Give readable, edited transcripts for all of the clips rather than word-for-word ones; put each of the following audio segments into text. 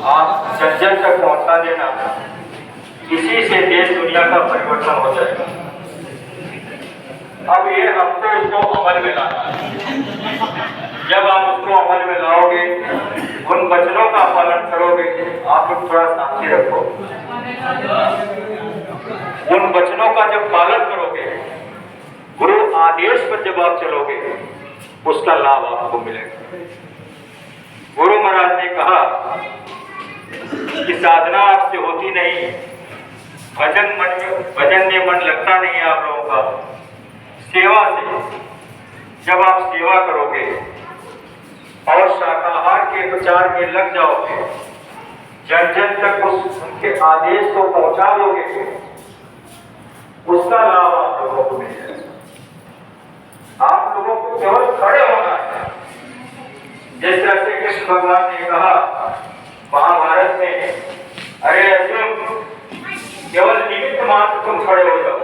आप जन जन तक पहुंचा देना, इसी से देश दुनिया का परिवर्तन हो जाएगा। अब ये हमको उसको अमल में लाना है। जब आप उसको अमल में लाओगे, उन वचनों का पालन करोगे, आप लोग थोड़ा शांति रखो। उन वचनों का जब पालन करोगे, गुरु आदेश पर जब आप चलोगे, उसका लाभ आपको मिलेगा। गुरु महाराज ने कहा कि साधना आपसे होती नहीं, भजन में मन लगता नहीं है आप लोगों का। सेवा से जब आप सेवा करोगे और शाकाहार के प्रचार में लग जाओगे, जन जन तक उनके आदेश को पहुंचा दोगे, उसका लाभ आप लोगों को मिलेगा। आप लोगों को केवल खड़े होना है। जिस तरह से कृष्ण भगवान ने कहा महाभारत में, अरे अर्जुन, केवल निमित्त मात्र तुम खड़े हो जाओ,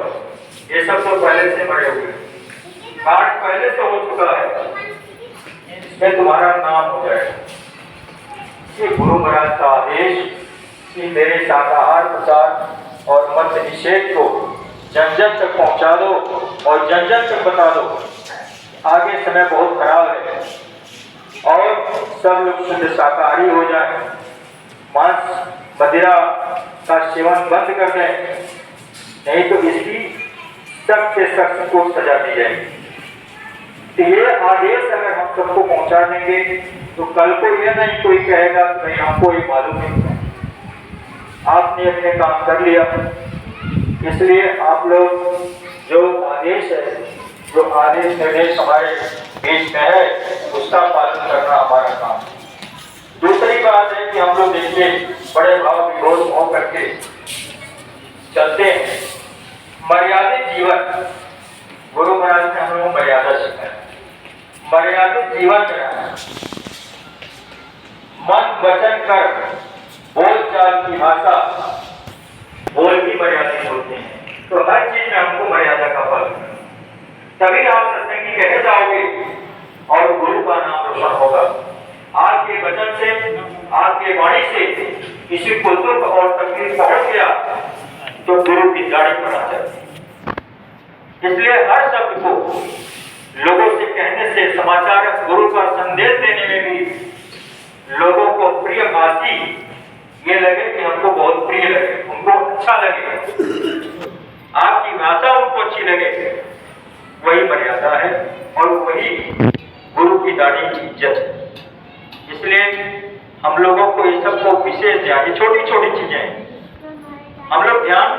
ये सब तो पहले से मरे हुए, पाठ पहले से हो चुका है, इसमें तुम्हारा नाम हो जाएगा। ये गुरु महाराज का आदेश कि मेरे शाकाहार प्रचार और मद्य निषेध को जन जन तक पहुंचा दो और जन जन तक बता दो। आगे समय बहुत खराब है और सब लोग शुद्ध शाकाहारी हो जाए, मांस मदिरा का सेवन बंद कर दें, नहीं तो इसकी सख्त से सख्त को सजा दी जाएगी। तो ये आदेश अगर हम सबको पहुंचा देंगे तो कल को ये नहीं कोई कहेगा कि भाई हमको ये मालूम नहीं, आपने अपने काम कर लिया। इसलिए आप लोग जो आदेश है, जो आदेश निर्देश हमारे बीच में है, उसका पालन करना हमारा काम है। दूसरी बात है कि हम लोग देखिए बड़े भाव विरोध हो करके चलते हैं। मर्यादित जीवन, गुरु महाराज ने हम लोगों को मर्यादा सिखाया। मर्यादित जीवन में मन वचन कर बोल चाल की भाषा, बोल भी मर्यादित होते हैं। तो हर चीज में हमको मर्यादा का पालन करना, तभी आप सत्संगी कहे जाओगे और गुरु का नाम रोशन होगा। आपके वचन से, आपके वाणी से किसी को दुख और तकलीफ पहुंच गया तो गुरु की दाढ़ी पड़ा जाए। इसलिए हर शब्द को लोगों से कहने से, समाचार गुरु का संदेश देने में भी लोगों को प्रिय भाषी ये लगे कि हमको बहुत प्रिय लगे, उनको अच्छा लगे, आपकी भाषा उनको अच्छी लगे, वही मर्यादा है और वही गुरु की दाढ़ी की इज्जत है। इसलिए हम लोगों को ये सबको विशेष ध्यान, ये छोटी छोटी चीजें हम लोग ध्यान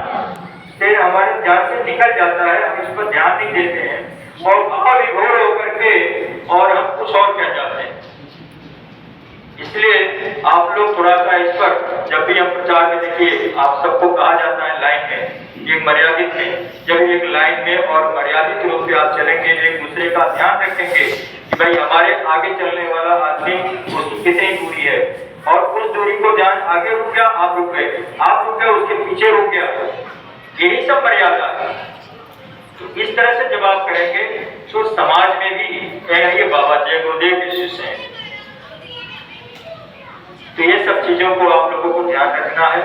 से, हमारे ध्यान से निकल जाता है, हम इस पर ध्यान नहीं देते हैं और भाव विभोर होकर के और हम कुछ और कह जाते हैं। इसलिए आप लोग थोड़ा सा इस पर, जब भी हम प्रचार में देखिए, आप सबको कहा जाता है लाइन में, एक मर्यादित में, जब एक लाइन में और मर्यादित रूप से आप चलेंगे, एक दूसरे का ध्यान रखेंगे कि भाई हमारे आगे चलने वाला आदमी उसकी कितनी दूरी है, और उस दूरी को ध्यान, आगे रुक गया आप रुक गए, आप रुक गए उसके पीछे रुक गया, यही सब मर्यादा है। तो इस तरह से जब आप करेंगे तो समाज में भी कहेंगे बाबा जय गुरुदेव के शिष्य हैं। तो ये सब चीजों को आप लोगों को ध्यान रखना है।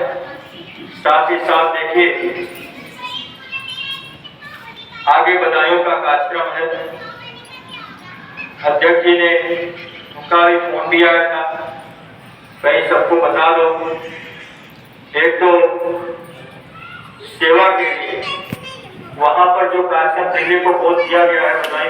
साथ ही साथ देखिए आगे बधाइयों का कार्यक्रम है। अध्यक्ष जी ने उनका भी फोन दिया था, भाई सबको बता दो, एक तो सेवा के लिए वहां पर जो कार्यक्रम देने को बोल दिया गया है, बधाई